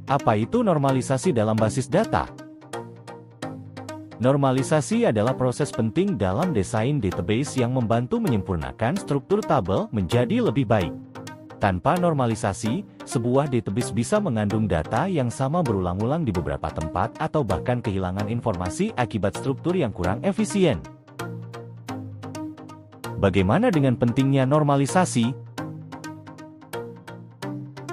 Apa itu normalisasi dalam basis data? Normalisasi adalah proses penting dalam desain database yang membantu menyempurnakan struktur tabel menjadi lebih baik. Tanpa normalisasi, sebuah database bisa mengandung data yang sama berulang-ulang di beberapa tempat atau bahkan kehilangan informasi akibat struktur yang kurang efisien. Bagaimana dengan pentingnya normalisasi?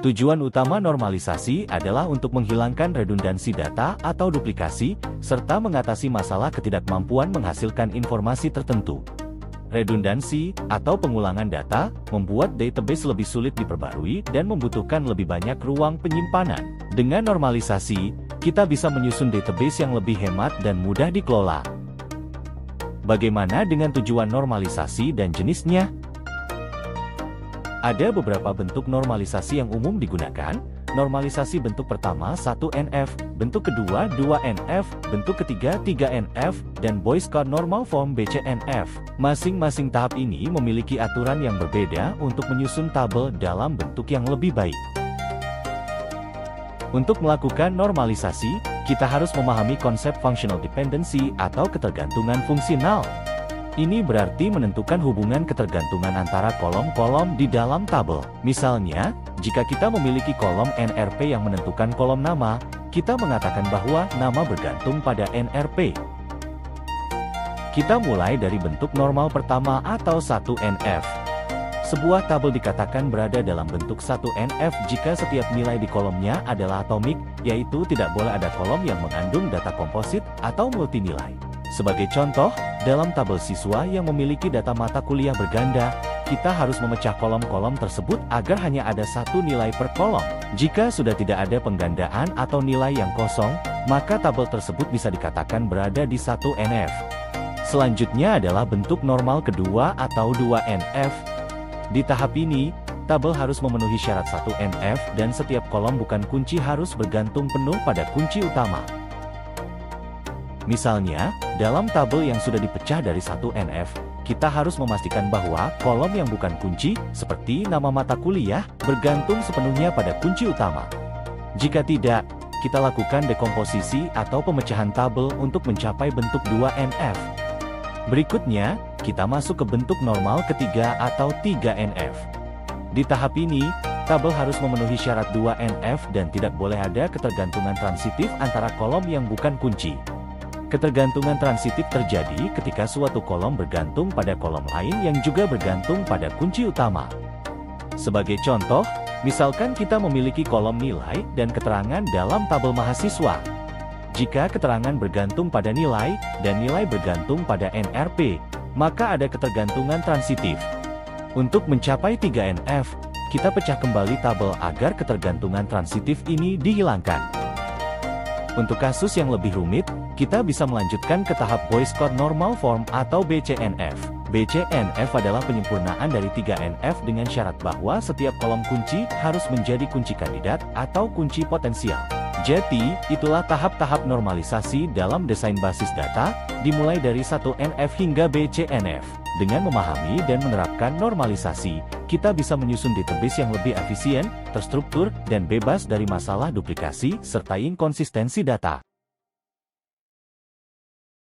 Tujuan utama normalisasi adalah untuk menghilangkan redundansi data atau duplikasi, serta mengatasi masalah ketidakmampuan menghasilkan informasi tertentu. Redundansi, atau pengulangan data, membuat database lebih sulit diperbarui dan membutuhkan lebih banyak ruang penyimpanan. Dengan normalisasi, kita bisa menyusun database yang lebih hemat dan mudah dikelola. Bagaimana dengan tujuan normalisasi dan jenisnya? Ada beberapa bentuk normalisasi yang umum digunakan. Normalisasi bentuk pertama 1NF, bentuk kedua 2NF, bentuk ketiga 3NF, dan Boyce Codd Normal Form BCNF. Masing-masing tahap ini memiliki aturan yang berbeda untuk menyusun tabel dalam bentuk yang lebih baik. Untuk melakukan normalisasi, kita harus memahami konsep functional dependency atau ketergantungan fungsional. Ini berarti menentukan hubungan ketergantungan antara kolom-kolom di dalam tabel. Misalnya, jika kita memiliki kolom NRP yang menentukan kolom nama, kita mengatakan bahwa nama bergantung pada NRP. Kita mulai dari bentuk normal pertama atau 1NF. Sebuah tabel dikatakan berada dalam bentuk 1NF jika setiap nilai di kolomnya adalah atomik, yaitu tidak boleh ada kolom yang mengandung data komposit atau multinilai. Sebagai contoh, dalam tabel siswa yang memiliki data mata kuliah berganda, kita harus memecah kolom-kolom tersebut agar hanya ada satu nilai per kolom. Jika sudah tidak ada penggandaan atau nilai yang kosong, maka tabel tersebut bisa dikatakan berada di 1NF. Selanjutnya adalah bentuk normal kedua atau 2NF. Di tahap ini, tabel harus memenuhi syarat 1NF dan setiap kolom bukan kunci harus bergantung penuh pada kunci utama. Misalnya, dalam tabel yang sudah dipecah dari 1NF, kita harus memastikan bahwa kolom yang bukan kunci, seperti nama mata kuliah, bergantung sepenuhnya pada kunci utama. Jika tidak, kita lakukan dekomposisi atau pemecahan tabel untuk mencapai bentuk 2NF. Berikutnya, kita masuk ke bentuk normal ketiga atau 3NF. Di tahap ini, tabel harus memenuhi syarat 2NF dan tidak boleh ada ketergantungan transitif antara kolom yang bukan kunci. Ketergantungan transitif terjadi ketika suatu kolom bergantung pada kolom lain yang juga bergantung pada kunci utama. Sebagai contoh, misalkan kita memiliki kolom nilai dan keterangan dalam tabel mahasiswa. Jika keterangan bergantung pada nilai, dan nilai bergantung pada NRP, maka ada ketergantungan transitif. Untuk mencapai 3NF, kita pecah kembali tabel agar ketergantungan transitif ini dihilangkan. Untuk kasus yang lebih rumit, kita bisa melanjutkan ke tahap Boyce Codd Normal Form atau BCNF. BCNF adalah penyempurnaan dari 3NF dengan syarat bahwa setiap kolom kunci harus menjadi kunci kandidat atau kunci potensial. Jadi, itulah tahap-tahap normalisasi dalam desain basis data, dimulai dari 1NF hingga BCNF. Dengan memahami dan menerapkan normalisasi, kita bisa menyusun database yang lebih efisien, terstruktur, dan bebas dari masalah duplikasi serta inkonsistensi data.